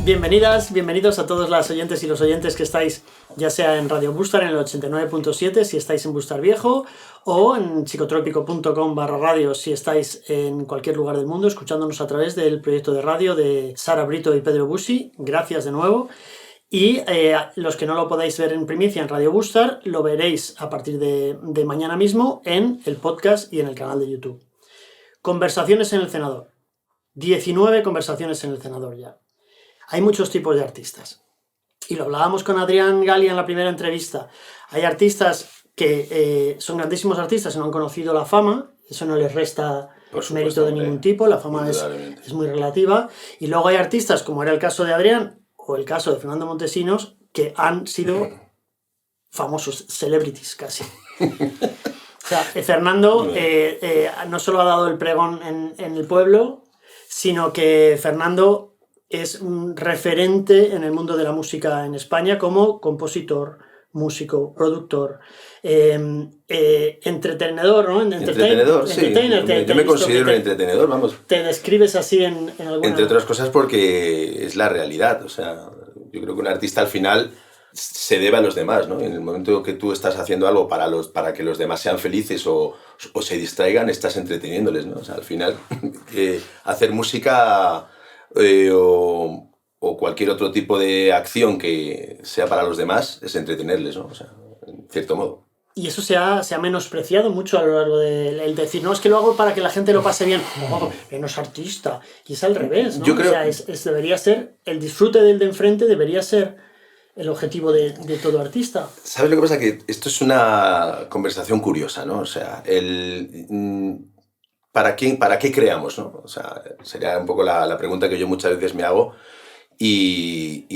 Bienvenidas, bienvenidos a todos las oyentes y los oyentes que estáis ya sea en Radio Bustar en el 89.7 si estáis en Bustar Viejo o en psicotrópico.com/radio si estáis en cualquier lugar del mundo escuchándonos a través del proyecto de radio de Sara Brito y Pedro Busi. Gracias de nuevo. Y los que no lo podáis ver en primicia en Radio Bustar, lo veréis a partir de mañana mismo en el podcast y en el canal de YouTube. Conversaciones en el cenador. 19 conversaciones en el cenador ya. Hay muchos tipos de artistas. Y lo hablábamos con Adrián Galia en la primera entrevista. Hay artistas que son grandísimos artistas y no han conocido la fama. Eso no les resta mérito de ningún tipo. La fama es muy relativa. Y luego hay artistas, como era el caso de Adrián o el caso de Fernando Montesinos, que han sido famosos, celebrities casi. O sea, Fernando no solo ha dado el pregón en el pueblo, sino que Fernando es un referente en el mundo de la música en España como compositor, músico, productor, entretenedor, ¿no? Entretenedor, sí. Yo me considero un entretenedor, vamos. Te describes así en alguna... Entre otras cosas porque es la realidad. O sea, yo creo que un artista al final se debe a los demás, ¿no? En el momento que tú estás haciendo algo para que los demás sean felices o se distraigan, estás entreteniéndoles, ¿no? O sea, al final, hacer música... o cualquier otro tipo de acción que sea para los demás es entretenerles, ¿no? O sea, en cierto modo. Y eso se ha menospreciado mucho a lo largo del decir, no, es que lo hago para que la gente lo pase bien. No, no es artista. Y es al revés, ¿no? Yo creo... O sea, debería ser, el disfrute del de enfrente debería ser el objetivo de todo artista. ¿Sabes lo que pasa? Que esto es una conversación curiosa, ¿no? O sea, ¿para qué creamos, no? O sea, sería un poco la pregunta que yo muchas veces me hago. Y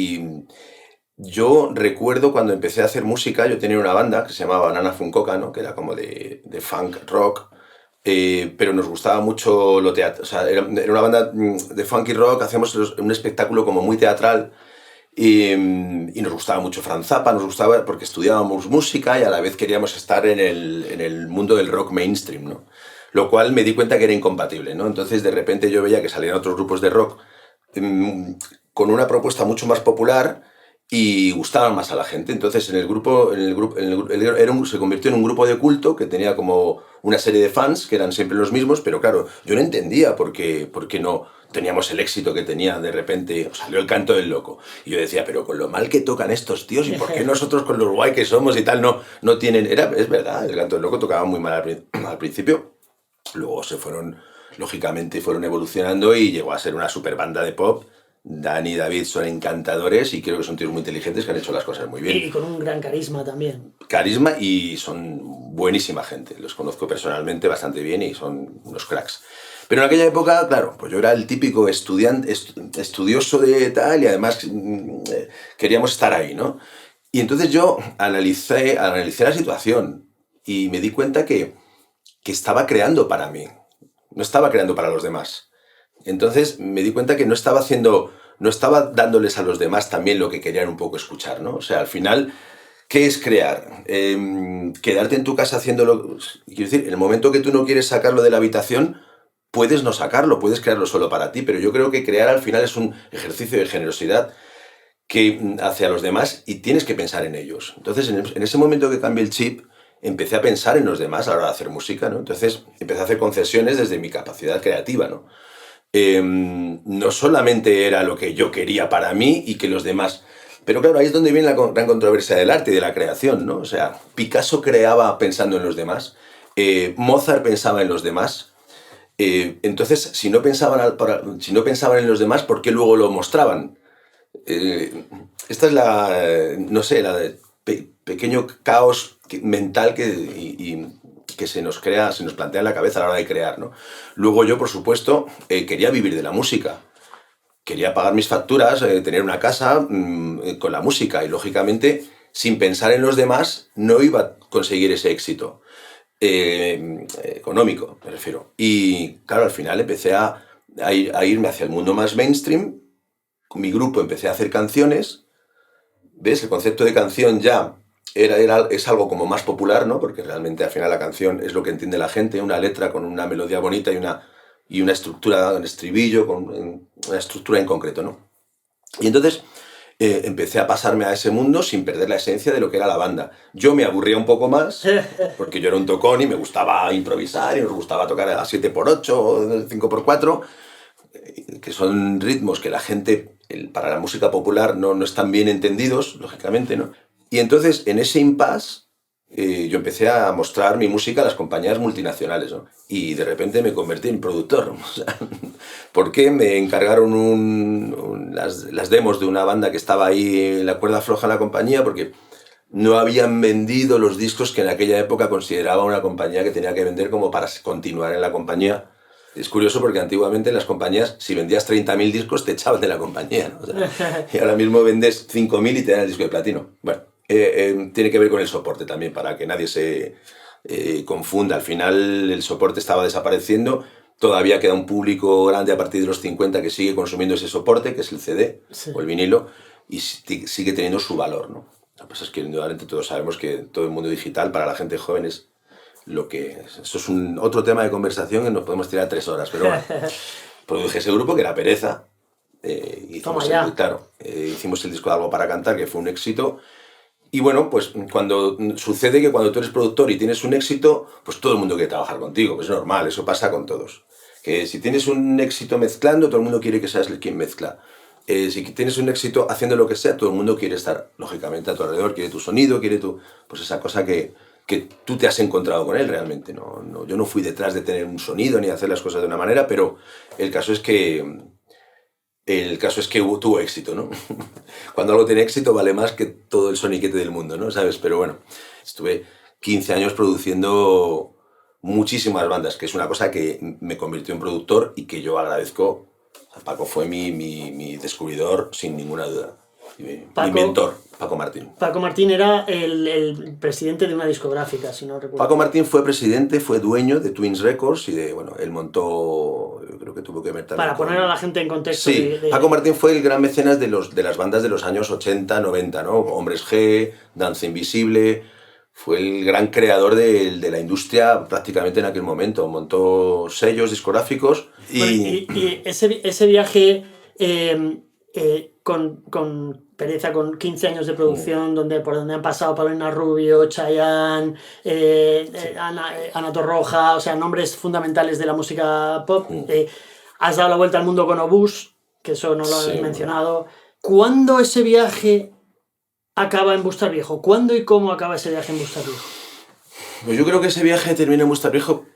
yo recuerdo cuando empecé a hacer música, yo tenía una banda que se llamaba Banana Funkoka, ¿no? Que era como de funk rock, pero nos gustaba mucho lo teatro. O sea, era una banda de funk y rock, hacíamos un espectáculo como muy teatral. Y nos gustaba mucho Franz Zappa, nos gustaba porque estudiábamos música y a la vez queríamos estar en el mundo del rock mainstream, ¿no? Lo cual me di cuenta que era incompatible, ¿no? Entonces de repente yo veía que salían otros grupos de rock con una propuesta mucho más popular y gustaban más a la gente. Entonces se convirtió en un grupo de culto que tenía como una serie de fans que eran siempre los mismos, pero claro, yo no entendía por qué no teníamos el éxito que tenía. De repente salió El Canto del Loco y yo decía, pero con lo mal que tocan estos tíos y por qué nosotros con los guay que somos y tal no tienen... Es verdad, El Canto del Loco tocaba muy mal al principio. Luego lógicamente fueron evolucionando y llegó a ser una super banda de pop. Dani y David son encantadores y creo que son tíos muy inteligentes que han hecho las cosas muy bien. Y con un gran carisma también. Carisma y son buenísima gente. Los conozco personalmente bastante bien y son unos cracks. Pero en aquella época, claro, pues yo era el típico estudioso de tal y además queríamos estar ahí, ¿no? Y entonces yo analicé la situación y me di cuenta que estaba creando para mí, no estaba creando para los demás. Entonces me di cuenta que no estaba dándoles a los demás también lo que querían un poco escuchar, ¿no? O sea, al final, ¿qué es crear? Quedarte en tu casa haciéndolo... Quiero decir, en el momento que tú no quieres sacarlo de la habitación, puedes no sacarlo, puedes crearlo solo para ti, pero yo creo que crear al final es un ejercicio de generosidad que hacia los demás y tienes que pensar en ellos. Entonces, en ese momento que cambié el chip, empecé a pensar en los demás a la hora de hacer música, ¿no? Entonces empecé a hacer concesiones desde mi capacidad creativa, ¿no? No solamente era lo que yo quería para mí y que los demás... Pero claro, ahí es donde viene la gran controversia del arte y de la creación, ¿no? O sea, Picasso creaba pensando en los demás, Mozart pensaba en los demás. Entonces, si no pensaban en los demás, ¿por qué luego lo mostraban? Esta es la pequeño caos mental que se nos plantea en la cabeza a la hora de crear, ¿no? Luego yo, por supuesto, quería vivir de la música. Quería pagar mis facturas, tener una casa con la música y, lógicamente, sin pensar en los demás, no iba a conseguir ese éxito económico, me refiero. Y, claro, al final empecé a irme hacia el mundo más mainstream. Con mi grupo empecé a hacer canciones. ¿Ves? El concepto de canción ya es algo como más popular, ¿no? Porque realmente al final la canción es lo que entiende la gente, una letra con una melodía bonita y una estructura, un estribillo, con una estructura en concreto, ¿no? Y entonces empecé a pasarme a ese mundo sin perder la esencia de lo que era la banda. Yo me aburría un poco más, porque yo era un tocón y me gustaba improvisar y me gustaba tocar a 7x8 o 5x4, que son ritmos que la gente, para la música popular, no están bien entendidos, lógicamente, ¿no? Y entonces, en ese impasse, yo empecé a mostrar mi música a las compañías multinacionales, ¿no? Y de repente me convertí en productor. O sea, porque me encargaron las demos de una banda que estaba ahí en la cuerda floja en la compañía, porque no habían vendido los discos que en aquella época consideraba una compañía que tenía que vender como para continuar en la compañía. Es curioso porque antiguamente en las compañías, si vendías 30.000 discos, te echaban de la compañía, ¿no? O sea, y ahora mismo vendes 5.000 y te dan el disco de platino. Bueno, tiene que ver con el soporte también, para que nadie se confunda. Al final el soporte estaba desapareciendo. Todavía queda un público grande a partir de los 50 que sigue consumiendo ese soporte, que es el CD, sí, o el vinilo, y sigue teniendo su valor, ¿no? Lo que pasa es que indudablemente todos sabemos que todo el mundo digital para la gente joven es lo que es. Eso es otro tema de conversación que nos podemos tirar 3 horas, pero bueno. Produje ese grupo que era Pereza. Hicimos el disco de Algo para Cantar, que fue un éxito. Y bueno, pues cuando sucede que cuando tú eres productor y tienes un éxito, pues todo el mundo quiere trabajar contigo, pues es normal, eso pasa con todos. Que si tienes un éxito mezclando, todo el mundo quiere que seas quien mezcla. Si tienes un éxito haciendo lo que sea, todo el mundo quiere estar, lógicamente, a tu alrededor, quiere tu sonido, quiere pues esa cosa que tú te has encontrado con él realmente. Yo no fui detrás de tener un sonido ni hacer las cosas de una manera, pero el caso es que tuvo éxito, ¿no? Cuando algo tiene éxito vale más que todo el soniquete del mundo, ¿no? ¿Sabes? Pero bueno, estuve 15 años produciendo muchísimas bandas, que es una cosa que me convirtió en productor y que yo agradezco. Paco fue mi descubridor sin ninguna duda. Mi mentor, Paco Martín. Paco Martín era el presidente de una discográfica, si no recuerdo. Paco Martín fue presidente, fue dueño de Twins Records y él montó, yo creo que tuvo que ver también. Para poner a la gente en contexto. Sí, Paco Martín fue el gran mecenas de las bandas de los años 80, 90, ¿no? Hombres G, Danza Invisible. Fue el gran creador de la industria prácticamente en aquel momento. Montó sellos discográficos y... Bueno, y ese viaje con Pereza, con 15 años de producción, por donde han pasado Paulina Rubio, Chayanne, Ana Torroja, o sea, nombres fundamentales de la música pop. Has dado la vuelta al mundo con Obús, que eso no lo has mencionado. ¿Cuándo ese viaje acaba en Bustar Viejo? ¿Cuándo y cómo acaba ese viaje en Bustar Viejo? Pues yo creo que ese viaje termina en Bustar Viejo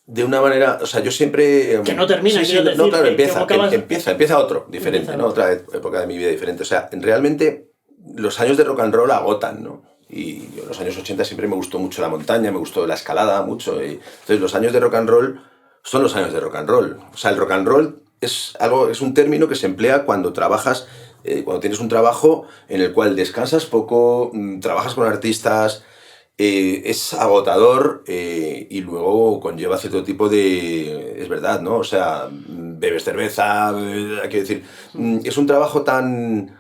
de una manera, o sea, yo siempre... Que no termina, sí, no, claro, empieza otro, diferente, ¿no? Otra época de mi vida diferente. O sea, realmente los años de rock and roll agotan, ¿no? Y yo en los años 80 siempre me gustó mucho la montaña, me gustó la escalada mucho. Entonces los años de rock and roll son los años de rock and roll. O sea, el rock and roll es un término que se emplea cuando trabajas, cuando tienes un trabajo en el cual descansas poco, trabajas con artistas... es agotador y luego conlleva cierto tipo de... Es verdad, ¿no? O sea, bebes cerveza, quiero decir, es un trabajo tan...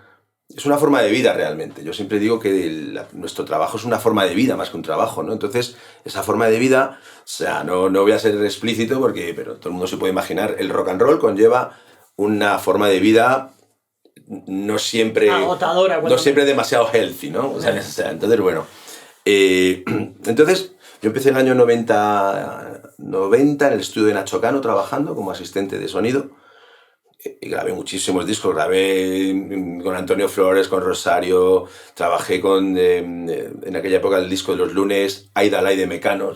Es una forma de vida realmente. Yo siempre digo que nuestro trabajo es una forma de vida más que un trabajo, ¿no? Entonces, esa forma de vida, o sea, no voy a ser explícito pero todo el mundo se puede imaginar, el rock and roll conlleva una forma de vida no siempre... agotadora. No siempre demasiado healthy, ¿no? O sea, entonces, bueno... entonces yo empecé en el año 90 en el estudio de Nacho Cano trabajando como asistente de sonido y grabé muchísimos discos, grabé con Antonio Flores, con Rosario, trabajé en aquella época el disco de los lunes, Aida Lai de Mecano,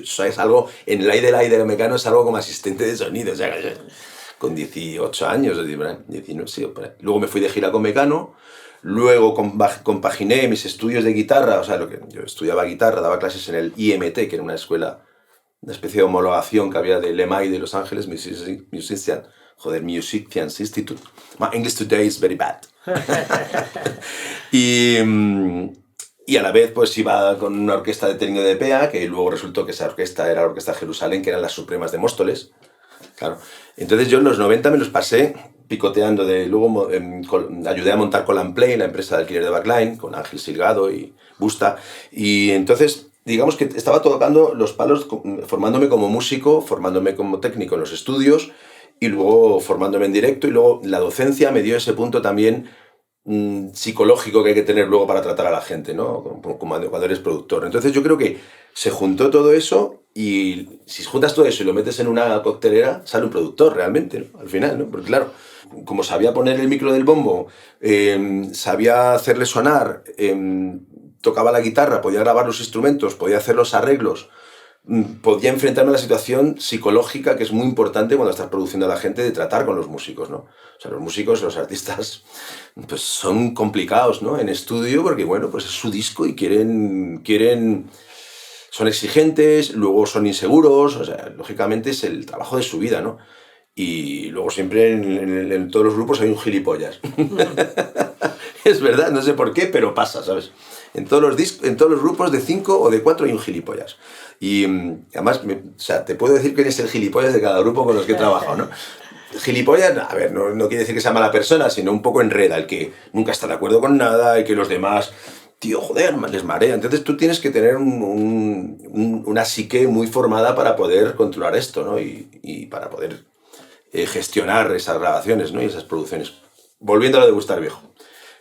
¿sabes? Algo, en el Aida Lai de Mecano es algo como asistente de sonido, o sea, con 18 años, 19, sí, luego me fui de gira con Mecano. Luego compaginé mis estudios de guitarra, o sea, yo estudiaba guitarra, daba clases en el IMT, que era una escuela, una especie de homologación que había del EMI de Los Ángeles, Musicians Institute. My English today is very bad. y a la vez pues iba con una orquesta de técnico de PEA, que luego resultó que esa orquesta era la Orquesta Jerusalén, que eran las Supremas de Móstoles. Claro. Entonces yo en los 90 me los pasé picoteando, luego ayudé a montar Collan Play, la empresa de alquiler de backline, con Ángel Silgado y Busta, y entonces digamos que estaba tocando los palos, formándome como músico, formándome como técnico en los estudios y luego formándome en directo, y luego la docencia me dio ese punto también psicológico que hay que tener luego para tratar a la gente, ¿no? Como cuando eres productor. Entonces yo creo que se juntó todo eso, y si juntas todo eso y lo metes en una coctelera, sale un productor realmente, ¿no? Al final, ¿no? Porque claro, como sabía poner el micro del bombo, sabía hacerle sonar, tocaba la guitarra, podía grabar los instrumentos, podía hacer los arreglos, podía enfrentarme a la situación psicológica, que es muy importante cuando estás produciendo a la gente, de tratar con los músicos, ¿no? O sea, los músicos, los artistas, pues son complicados, ¿no? En estudio, porque bueno, pues es su disco y quieren son exigentes, luego son inseguros, o sea, lógicamente es el trabajo de su vida, ¿no? Y luego siempre en todos los grupos hay un gilipollas. Es verdad, no sé por qué, pero pasa, ¿sabes? En todos los grupos de 5 o de 4 hay un gilipollas. Y además, o sea, te puedo decir que eres el gilipollas de cada grupo con los que he trabajado, ¿no? Gilipollas, a ver, no quiere decir que sea mala persona, sino un poco enreda, el que nunca está de acuerdo con nada y que los demás, tío, joder, les marea. Entonces tú tienes que tener una psique muy formada para poder controlar esto, ¿no? Y para poder gestionar esas grabaciones, ¿no? Y esas producciones. Volviendo a lo de Gustar Viejo.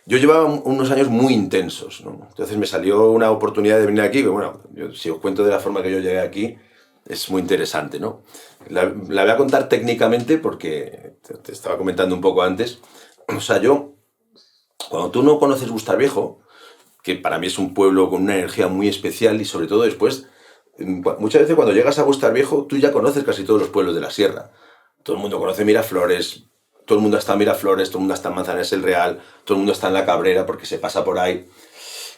Yo llevaba unos años muy intensos, ¿no? Entonces me salió una oportunidad de venir aquí, que bueno, si os cuento de la forma que yo llegué aquí, es muy interesante, ¿no? La voy a contar técnicamente porque te estaba comentando un poco antes. O sea, cuando tú no conoces Gustar Viejo, que para mí es un pueblo con una energía muy especial, y sobre todo después, muchas veces cuando llegas a Gustar Viejo, tú ya conoces casi todos los pueblos de la sierra. Todo el mundo conoce Miraflores, todo el mundo está en Miraflores, todo el mundo está en Manzanares el Real, todo el mundo está en La Cabrera porque se pasa por ahí.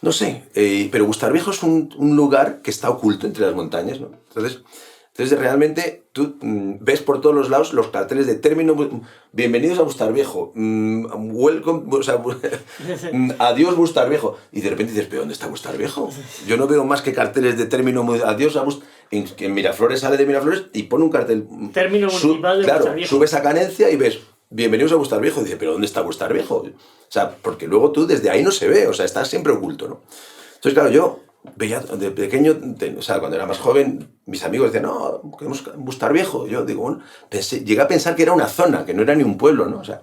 No sé, pero Gustar Viejo es un lugar que está oculto entre las montañas, ¿no? Entonces realmente tú ves por todos los lados los carteles de término, bienvenidos a Gustar Viejo, welcome, o sea, adiós Gustar Viejo. Y de repente dices, ¿pero dónde está Gustar Viejo? Yo no veo más que carteles de término, adiós a en Miraflores, sale de Miraflores y pone un cartel. Término municipal de claro, Gustar Viejo. Subes a Canencia y ves, bienvenidos a Gustar Viejo. Y dices, ¿pero dónde está Gustar Viejo? O sea, porque luego tú desde ahí no se ve, o sea, está siempre oculto, ¿no? Entonces, claro, yo veía de pequeño, o sea, cuando era más joven, mis amigos decían, no, queremos Gustar Viejo. Yo digo, bueno, llegué a pensar que era una zona, que no era ni un pueblo, ¿no? O sea,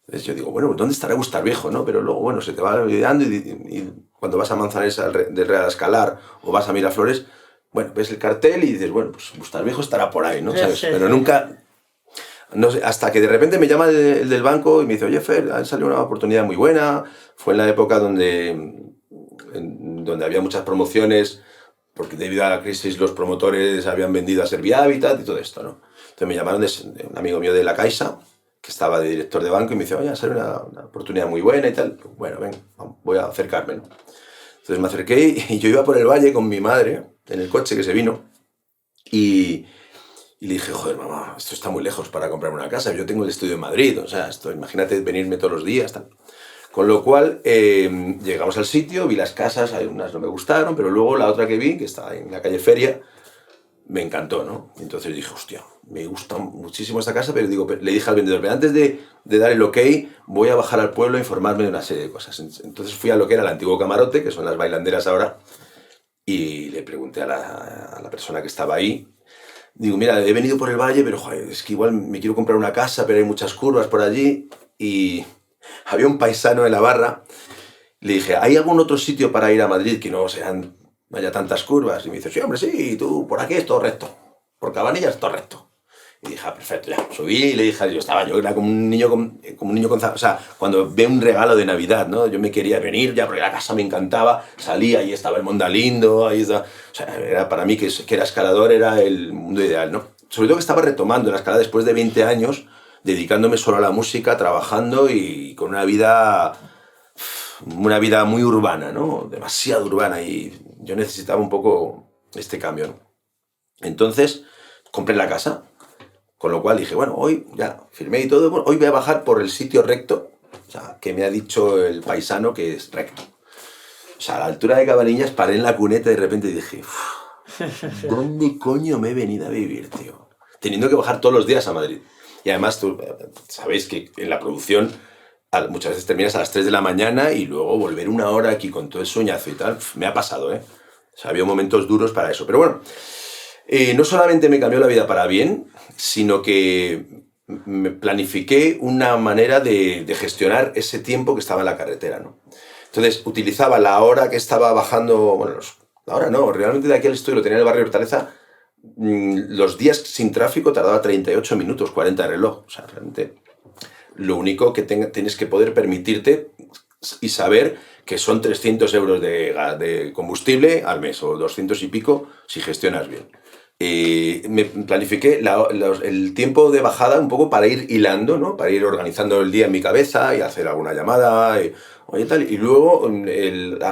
entonces yo digo, bueno, ¿dónde estará Gustar Viejo, no? Pero luego, bueno, se te va olvidando, y cuando vas a Manzanares del Real a Escalar o vas a Miraflores, bueno, ves el cartel y dices, bueno, pues Gustar Viejo estará por ahí, ¿no? ¿Sabes? Pero nunca... No sé, hasta que de repente me llama el del banco y me dice, oye, Fer, ha salido una oportunidad muy buena. Fue en la época donde había muchas promociones, porque debido a la crisis los promotores habían vendido a Servia Habitat y todo esto, ¿no? Entonces me llamaron de un amigo mío de La Caixa, que estaba de director de banco, y me dice, oye, ha salido una oportunidad muy buena y tal. Bueno, ven, voy a acercarme, ¿no? Entonces me acerqué y yo iba por el valle con mi madre, en el coche que se vino, y le dije, joder, mamá, esto está muy lejos para comprarme una casa. Yo tengo el estudio en Madrid, o sea, imagínate venirme todos los días, tal. Con lo cual, llegamos al sitio, vi las casas, unas no me gustaron, pero luego la otra que vi, que estaba en la calle Feria, me encantó, ¿no? Entonces dije, hostia, me gusta muchísimo esta casa, pero le dije al vendedor, pero antes de dar el ok, voy a bajar al pueblo a informarme de una serie de cosas. Entonces fui a lo que era el antiguo camarote, que son las bailanderas ahora, y le pregunté a la persona que estaba ahí. Digo, mira, he venido por el valle, pero joder, es que igual me quiero comprar una casa, pero hay muchas curvas por allí. Y había un paisano en la barra. Le dije, ¿hay algún otro sitio para ir a Madrid que no haya tantas curvas? Y me dice, sí, hombre, sí, tú, por aquí es todo recto. Por Cabanillas es todo recto. Y dije, perfecto, ya. Subí y le dije, yo era como un niño o sea, cuando ve un regalo de Navidad, ¿no? Yo me quería venir ya porque la casa me encantaba. Salí, ahí estaba el Mondalindo, ahí estaba... O sea, era para mí que era escalador, era el mundo ideal, ¿no? Sobre todo que estaba retomando la escalada después de 20 años, dedicándome solo a la música, trabajando y con una vida muy urbana, ¿no? Demasiado urbana, y yo necesitaba un poco este cambio, ¿no? Entonces, compré la casa. Con lo cual dije, bueno, hoy ya firmé y todo, bueno, hoy voy a bajar por el sitio recto, o sea, que me ha dicho el paisano que es recto. O sea, a la altura de Cabanillas paré en la cuneta y de repente dije, ¿dónde coño me he venido a vivir, tío? Teniendo que bajar todos los días a Madrid. Y además, tú sabéis que en la producción muchas veces terminas a las 3 de la mañana y luego volver una hora aquí con todo el sueñazo y tal, me ha pasado, ¿eh? O sea, había momentos duros para eso. Pero bueno, no solamente me cambió la vida para bien, sino que me planifiqué una manera de gestionar ese tiempo que estaba en la carretera, ¿no? Entonces utilizaba la hora que estaba bajando, bueno, la hora no, realmente de aquí al estudio lo tenía en el barrio de Hortaleza, los días sin tráfico tardaba 38 minutos, 40 de reloj, o sea, realmente lo único que tienes que poder permitirte y saber que son 300 euros de combustible al mes o 200 y pico si gestionas bien. Me planifiqué el tiempo de bajada un poco para ir hilando, ¿no? Para ir organizando el día en mi cabeza y hacer alguna llamada y tal. Y luego,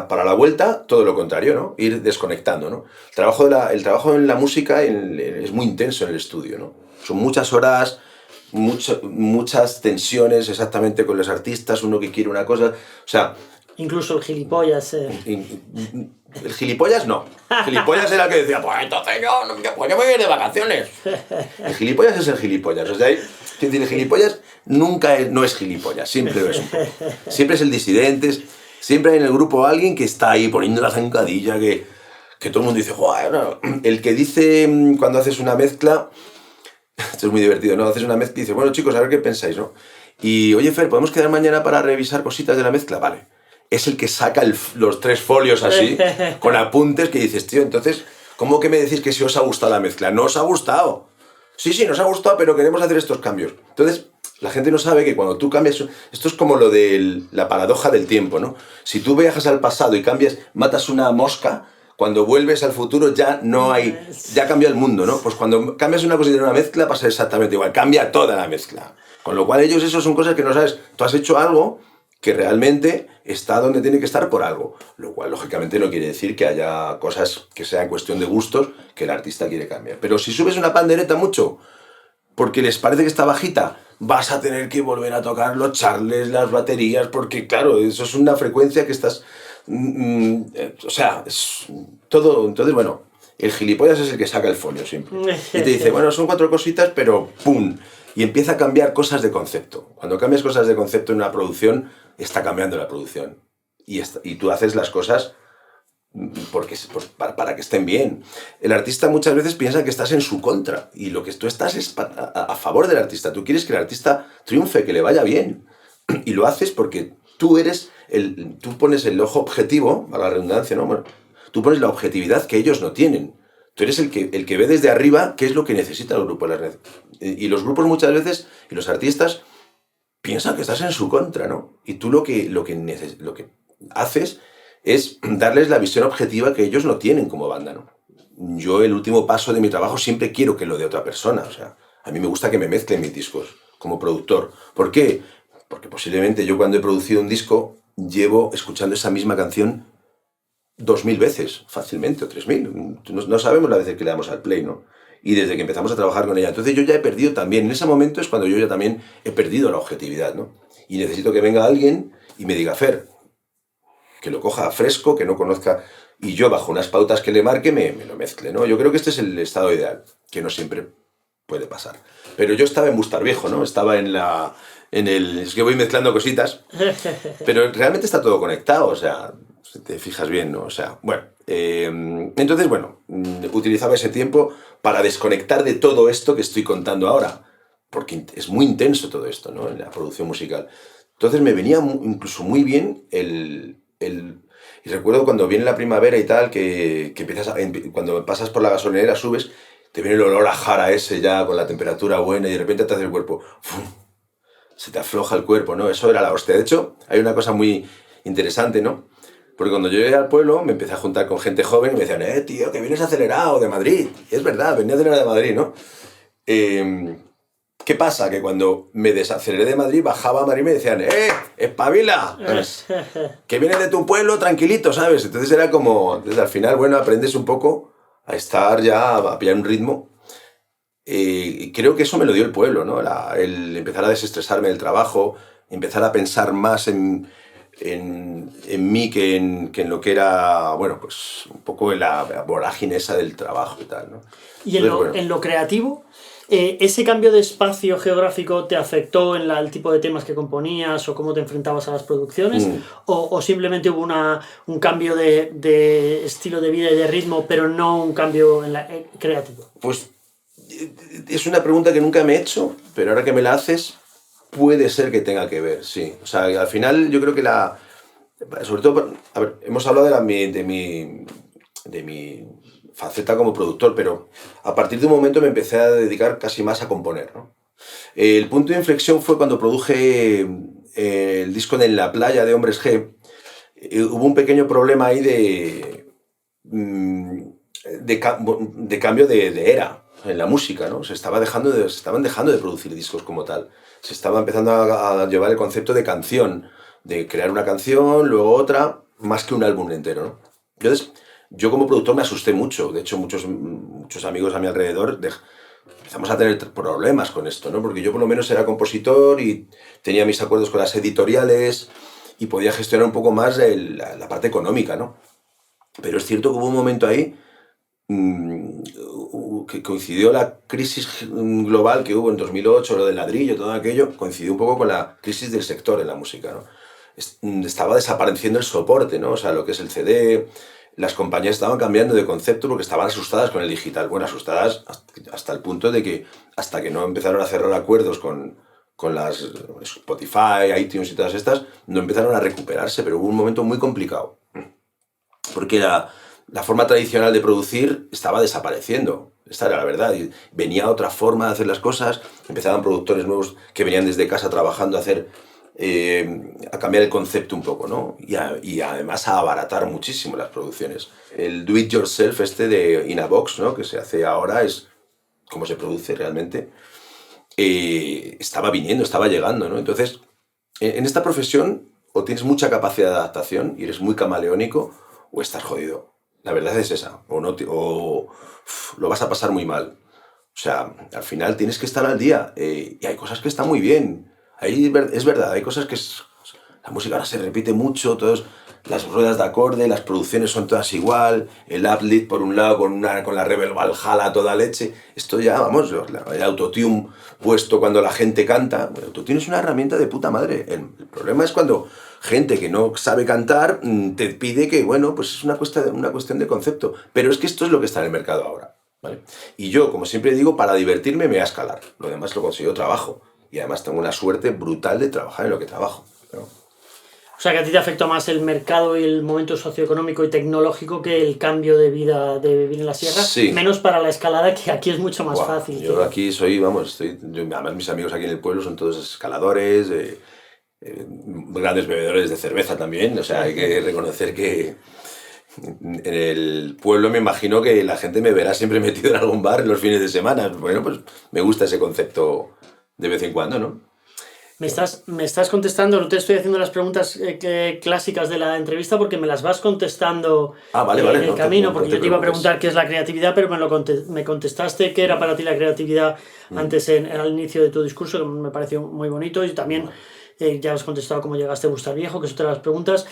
para la vuelta, todo lo contrario, ¿no? Ir desconectando, ¿no? El trabajo en la música es muy intenso en el estudio, ¿no? Son muchas horas, muchas tensiones exactamente con los artistas, uno que quiere una cosa. O sea, incluso el gilipollas. El gilipollas no. El gilipollas era el que decía, pues entonces yo me voy a ir de vacaciones. El gilipollas es el gilipollas. O sea, el gilipollas no es gilipollas, siempre lo es un poco. Siempre es el disidente, siempre hay en el grupo alguien que está ahí poniendo la zancadilla, que todo el mundo dice, joder, no. El que dice cuando haces una mezcla, esto es muy divertido, ¿no? Haces una mezcla y dices, bueno chicos, a ver qué pensáis, ¿no? Y oye Fer, ¿podemos quedar mañana para revisar cositas de la mezcla? Vale. Es el que saca los 3 folios así, con apuntes, que dices, tío, entonces, ¿cómo que me decís que si os ha gustado la mezcla? No os ha gustado. Sí, nos ha gustado, pero queremos hacer estos cambios. Entonces, la gente no sabe que cuando tú cambias... Esto es como lo de la paradoja del tiempo, ¿no? Si tú viajas al pasado y matas una mosca, cuando vuelves al futuro ya no hay... Ya cambia el mundo, ¿no? Pues cuando cambias una cosita en una mezcla pasa exactamente igual. Cambia toda la mezcla. Con lo cual ellos, eso son cosas que no sabes. Tú has hecho algo que realmente está donde tiene que estar por algo, lo cual lógicamente no quiere decir que haya cosas que sean cuestión de gustos que el artista quiere cambiar. Pero si subes una pandereta mucho porque les parece que está bajita, vas a tener que volver a tocar los charles, las baterías, porque claro, eso es una frecuencia que estás... o sea, es todo... Entonces, bueno, el gilipollas es el que saca el folio siempre. Y te dice, bueno, son 4 cositas, pero ¡pum! Y empieza a cambiar cosas de concepto. Cuando cambias cosas de concepto en una producción, está cambiando la producción. Y tú haces las cosas para que estén bien. El artista muchas veces piensa que estás en su contra. Y lo que tú estás es a favor del artista. Tú quieres que el artista triunfe, que le vaya bien. Y lo haces porque tú pones el ojo objetivo, a la redundancia, ¿no? Bueno, tú pones la objetividad que ellos no tienen. Tú eres el que ve desde arriba qué es lo que necesita el grupo. Y los grupos muchas veces, y los artistas, piensan que estás en su contra, ¿no? Y tú lo que haces es darles la visión objetiva que ellos no tienen como banda, ¿no? Yo el último paso de mi trabajo siempre quiero que lo de otra persona. O sea, a mí me gusta que me mezclen mis discos como productor. ¿Por qué? Porque posiblemente yo cuando he producido un disco llevo escuchando esa misma canción 2000 veces, fácilmente, o 3000. No sabemos las veces que le damos al play, ¿no? Y desde que empezamos a trabajar con ella. Entonces yo ya he perdido también, en ese momento es cuando yo ya también he perdido la objetividad, ¿no? Y necesito que venga alguien y me diga, Fer, que lo coja fresco, que no conozca, y yo bajo unas pautas que le marque me lo mezcle, ¿no? Yo creo que este es el estado ideal, que no siempre puede pasar. Pero yo estaba en Bustar Viejo, ¿no? Estaba es que voy mezclando cositas, pero realmente está todo conectado, o sea, si te fijas bien, ¿no? O sea, bueno, entonces, bueno, utilizaba ese tiempo para desconectar de todo esto que estoy contando ahora, porque es muy intenso todo esto, ¿no? En la producción musical. Entonces me venía incluso muy bien y recuerdo cuando viene la primavera y tal, que empiezas cuando pasas por la gasolinera, subes, te viene el olor a jara ese ya con la temperatura buena y de repente te hace el cuerpo, ¡fum! Se te afloja el cuerpo, ¿no? Eso era la hostia. De hecho, hay una cosa muy interesante, ¿no? Porque cuando yo llegué al pueblo me empecé a juntar con gente joven y me decían, tío, que vienes acelerado de Madrid. Y es verdad, venía acelerado de Madrid, ¿no? ¿Qué pasa? Que cuando me desaceleré de Madrid, bajaba a Madrid y me decían, espabila, ¿sabes? Que vienes de tu pueblo tranquilito, ¿sabes? Entonces era como, desde al final, bueno, aprendes un poco a estar ya, a pillar un ritmo. Y creo que eso me lo dio el pueblo, ¿no? El empezar a desestresarme del trabajo, empezar a pensar más en mí que en lo que era, bueno, pues un poco en la vorágine esa del trabajo y tal, ¿no? Y en lo creativo, ¿ese cambio de espacio geográfico te afectó en el tipo de temas que componías o cómo te enfrentabas a las producciones? ¿O simplemente hubo un cambio de estilo de vida y de ritmo, pero no un cambio creativo? Pues Es una pregunta que nunca me he hecho, pero ahora que me la haces, puede ser que tenga que ver, sí. O sea, al final yo creo que sobre todo, a ver, hemos hablado de mi faceta como productor, pero a partir de un momento me empecé a dedicar casi más a componer, ¿no? El punto de inflexión fue cuando produje el disco de En la playa de Hombres G. Hubo un pequeño problema ahí de cambio de era en la música, ¿no? Se estaban dejando de producir discos como tal. Se estaba empezando a llevar el concepto de canción, de crear una canción, luego otra, más que un álbum entero, ¿no? Entonces, yo como productor me asusté mucho. De hecho, muchos amigos a mi alrededor empezamos a tener problemas con esto, ¿no? Porque yo por lo menos era compositor y tenía mis acuerdos con las editoriales y podía gestionar un poco más la parte económica, ¿no? Pero es cierto que hubo un momento ahí que coincidió la crisis global que hubo en 2008, lo del ladrillo, todo aquello, coincidió un poco con la crisis del sector en la música, ¿no? Estaba desapareciendo el soporte, ¿no? O sea, lo que es el CD, las compañías estaban cambiando de concepto porque estaban asustadas con el digital. Bueno, asustadas hasta el punto de que hasta que no empezaron a cerrar acuerdos con las Spotify, iTunes y todas estas, no empezaron a recuperarse, pero hubo un momento muy complicado. Porque la forma tradicional de producir estaba desapareciendo. Esta era la verdad. Y venía otra forma de hacer las cosas. Empezaban productores nuevos que venían desde casa trabajando a cambiar el concepto un poco, ¿no? Y además a abaratar muchísimo las producciones. El do it yourself de Inabox, ¿no? Que se hace ahora, es como se produce realmente. Estaba llegando, ¿no? Entonces, en esta profesión o tienes mucha capacidad de adaptación y eres muy camaleónico o estás jodido. La verdad es esa. O lo vas a pasar muy mal. O sea, al final tienes que estar al día. Y hay cosas que están muy bien. Es verdad, hay cosas que... La música ahora se repite mucho, las ruedas de acorde, las producciones son todas igual, el uplifting por un lado con la Rebel Valhalla a toda leche. Esto ya, vamos, el autotune puesto cuando la gente canta. El autotune es una herramienta de puta madre. El problema es cuando gente que no sabe cantar te pide que, bueno, pues es una cuestión de concepto. Pero es que esto es lo que está en el mercado ahora, ¿vale? Y yo, como siempre digo, para divertirme me voy a escalar. Lo demás lo consigo trabajo. Y además tengo una suerte brutal de trabajar en lo que trabajo, ¿no? O sea, que a ti te afectó más el mercado y el momento socioeconómico y tecnológico que el cambio de vida de vivir en la sierra. Sí. Menos para la escalada, que aquí es mucho más fácil. Yo aquí soy, además mis amigos aquí en el pueblo son todos escaladores, grandes bebedores de cerveza también. O sea, hay que reconocer que en el pueblo me imagino que la gente me verá siempre metido en algún bar en los fines de semana. Bueno, pues me gusta ese concepto de vez en cuando, ¿no? Me estás contestando, no te estoy haciendo las preguntas clásicas de la entrevista porque me las vas contestando en el camino, porque yo te iba a preguntar qué es la creatividad, pero me contestaste qué era para ti la creatividad antes al inicio de tu discurso, que me pareció muy bonito, y también ya has contestado cómo llegaste a Bustar Viejo, que es otra de las preguntas,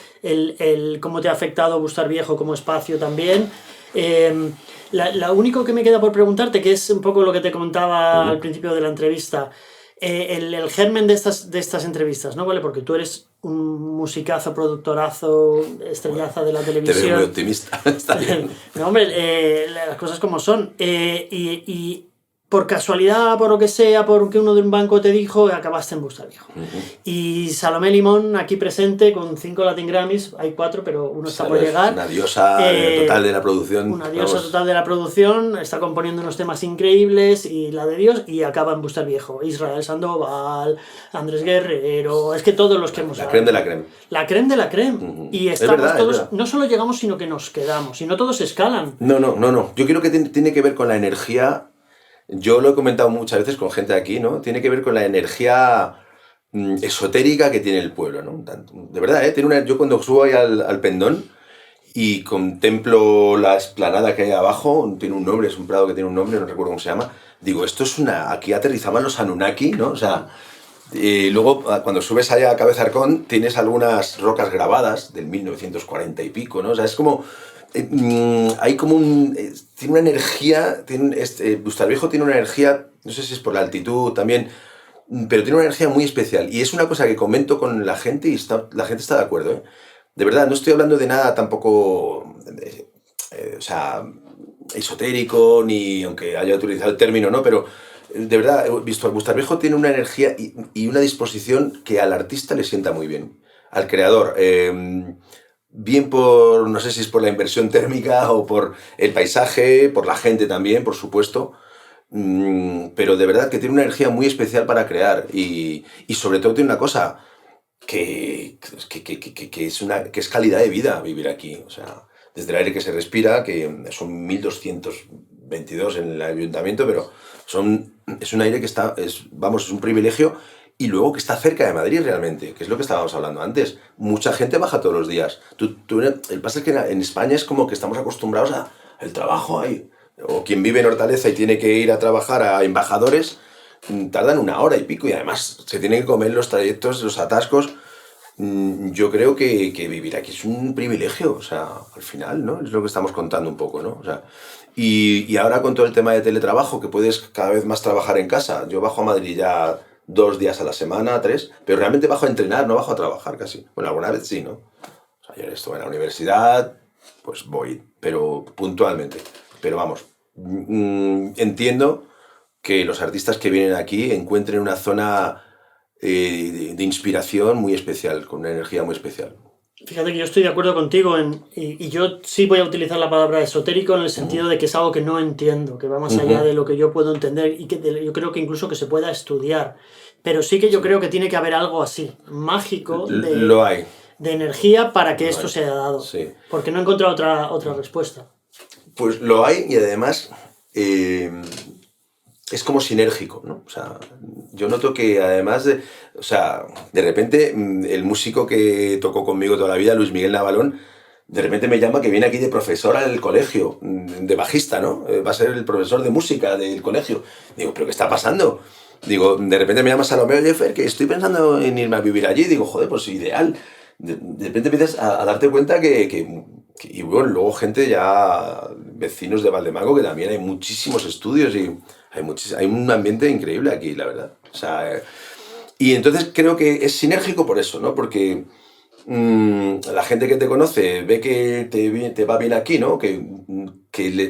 cómo te ha afectado Bustar Viejo como espacio también. Lo único que me queda por preguntarte, que es un poco lo que te comentaba al principio de la entrevista, el germen de estas entrevistas, ¿no? ¿Vale? Porque tú eres un musicazo, productorazo, estrellaza de la televisión. Te veo muy optimista. Está bien. No, hombre, las cosas como son. Y por casualidad, por lo que sea, porque uno de un banco te dijo, acabaste en Bustar Viejo. Y Salomé Limón, aquí presente, con 5 Latin Grammys, hay 4, pero uno está por llegar. Una diosa total de la producción. Una diosa total de la producción, está componiendo unos temas increíbles, y la de Dios, y acaba en Bustar Viejo. Israel Sandoval, Andrés Guerrero, es que todos los que hemos... La creme de la creme. La creme de la creme. Y estamos todos, no solo llegamos, sino que nos quedamos, y no todos escalan. No. Yo creo que tiene que ver con la energía. Yo lo he comentado muchas veces con gente aquí, ¿no? Tiene que ver con la energía esotérica que tiene el pueblo, ¿no? De verdad, ¿eh? Yo cuando subo ahí al Pendón y contemplo la explanada que hay abajo, tiene un nombre, es un prado que tiene un nombre, no recuerdo cómo se llama, digo, aquí aterrizaban los Anunnaki, ¿no? O sea, luego cuando subes allá a Cabezarcón tienes algunas rocas grabadas del 1940 y pico, ¿no? O sea, es como... hay como tiene una energía, Bustar Viejo tiene una energía, no sé si es por la altitud también, pero tiene una energía muy especial, y es una cosa que comento con la gente y la gente está de acuerdo, ¿eh? De verdad, no estoy hablando de nada tampoco, o sea, esotérico, ni aunque haya utilizado el término, ¿no? Pero de verdad, he visto, Gustavo Viejo tiene una energía y una disposición que al artista le sienta muy bien, al creador. Bien por, no sé si es por la inversión térmica o por el paisaje, por la gente también, por supuesto, pero de verdad que tiene una energía muy especial para crear y sobre todo tiene una cosa que es calidad de vida vivir aquí, o sea, desde el aire que se respira, que son 1222 en el ayuntamiento, pero es un aire que está, vamos, es un privilegio. Y luego que está cerca de Madrid realmente, que es lo que estábamos hablando antes. Mucha gente baja todos los días. El pasa es que en España es como que estamos acostumbrados al trabajo ahí. O quien vive en Hortaleza y tiene que ir a trabajar a embajadores, tardan 1 hora y pico y además se tienen que comer los trayectos, los atascos. Yo creo que vivir aquí es un privilegio, o sea, al final, ¿no? Es lo que estamos contando un poco, ¿no? O sea, y ahora con todo el tema de teletrabajo, que puedes cada vez más trabajar en casa. Yo bajo a Madrid ya 2 días a la semana, 3, pero realmente bajo a entrenar, no bajo a trabajar casi. Bueno, alguna vez sí, ¿no? O sea, yo estuve en la universidad, pues voy, pero puntualmente. Pero vamos, entiendo que los artistas que vienen aquí encuentren una zona de inspiración muy especial, con una energía muy especial. Fíjate que yo estoy de acuerdo contigo y yo sí voy a utilizar la palabra esotérico en el sentido de que es algo que no entiendo, que va más allá de lo que yo puedo entender y que yo creo que incluso que se pueda estudiar. Pero sí que yo creo que tiene que haber algo así, mágico, Lo hay. de energía para que esto se haya dado. Sí. Porque no he encontrado otra respuesta. Pues lo hay y además es como sinérgico, ¿no? O sea, yo noto que además de repente el músico que tocó conmigo toda la vida, Luis Miguel Navalón, de repente me llama que viene aquí de profesor al colegio, de bajista, ¿no? Va a ser el profesor de música del colegio. Digo, ¿pero qué está pasando? Digo, de repente me llama Salomeo Jeffer, que estoy pensando en irme a vivir allí. Digo, joder, pues ideal. De repente empiezas a darte cuenta y bueno, luego gente ya, vecinos de Valdemago, que también hay muchísimos estudios y hay un ambiente increíble aquí, la verdad. O sea, y entonces creo que es sinérgico por eso, ¿no? Porque la gente que te conoce ve que te va bien aquí, ¿no?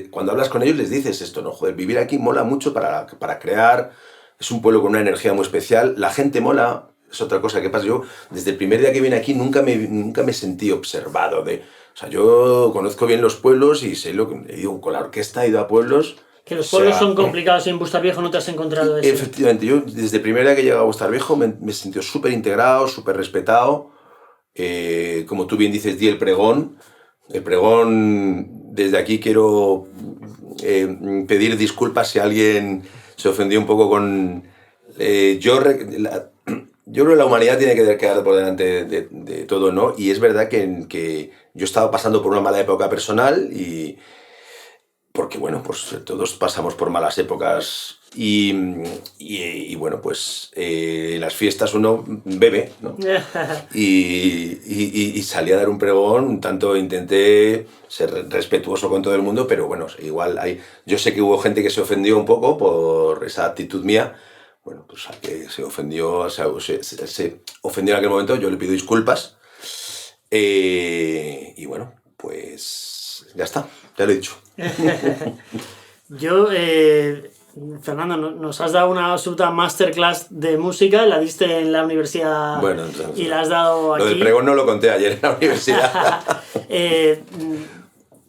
Cuando hablas con ellos les dices esto, ¿no? Joder, vivir aquí mola mucho para crear, es un pueblo con una energía muy especial, la gente mola, es otra cosa que pasa. Yo, desde el primer día que vine aquí, nunca me sentí observado. O sea, yo conozco bien los pueblos y sé lo que he ido con la orquesta, he ido a pueblos. Que los pueblos son complicados y en Bustar Viejo no te has encontrado eso. Efectivamente, yo desde el primer día que llegué a Bustar Viejo me he sentido súper integrado, súper respetado. Como tú bien dices, di el pregón. El pregón, desde aquí quiero pedir disculpas si alguien se ofendió un poco con... Yo creo que la humanidad tiene que quedar por delante de todo, ¿no? Y es verdad que yo estaba pasando por una mala época personal porque, bueno, pues todos pasamos por malas épocas y bueno, pues en las fiestas uno bebe, ¿no? y salí a dar un pregón, tanto intenté ser respetuoso con todo el mundo, pero bueno, igual yo sé que hubo gente que se ofendió un poco por esa actitud mía. Bueno, pues al que se ofendió, se ofendió en aquel momento, yo le pido disculpas. Y bueno, pues ya está, ya lo he dicho. Yo, Fernando, nos has dado una absoluta masterclass de música, la diste en la universidad y la has dado aquí. Lo del pregón no lo conté ayer en la universidad.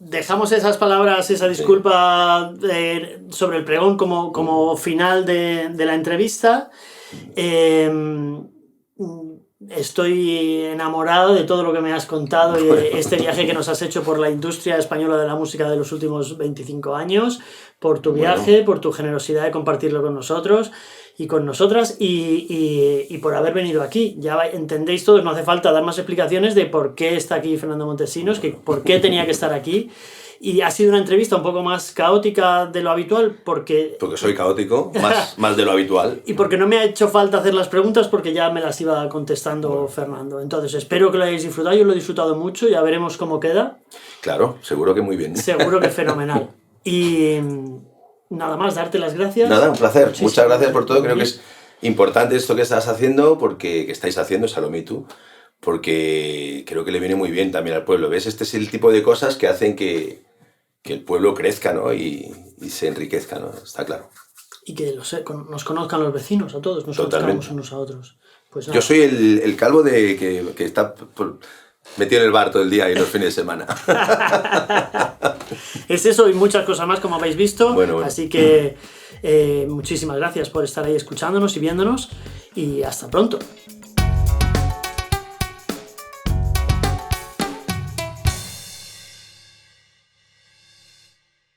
Dejamos esas palabras, esa disculpa sobre el pregón como final de la entrevista. Estoy enamorado de todo lo que me has contado y de este viaje que nos has hecho por la industria española de la música de los últimos 25 años, por tu viaje, por tu generosidad de compartirlo con nosotros y con nosotras y por haber venido aquí. Ya entendéis todos, no hace falta dar más explicaciones de por qué está aquí Fernando Montesinos, por qué tenía que estar aquí. Y ha sido una entrevista un poco más caótica de lo habitual porque soy caótico, más de lo habitual. Y porque no me ha hecho falta hacer las preguntas porque ya me las iba contestando Fernando. Entonces espero que lo hayáis disfrutado. Yo lo he disfrutado mucho, ya veremos cómo queda. Claro, seguro que muy bien. Seguro que fenomenal. Y nada más, darte las gracias. Nada, un placer. Muchísimas Muchas gracias por todo. Creo que es importante esto que estás haciendo, que estáis haciendo, Salomé y tú, porque creo que le viene muy bien también al pueblo. ¿Ves? Este es el tipo de cosas que hacen que que el pueblo crezca, ¿no? Y se enriquezca, ¿no? Está claro. Y que nos conozcan los vecinos a todos, nos conozcamos unos a otros. Pues nada. Yo soy el calvo que está metido en el bar todo el día y los fines de semana. Es eso y muchas cosas más, como habéis visto. Bueno. Así que muchísimas gracias por estar ahí escuchándonos y viéndonos. Y hasta pronto.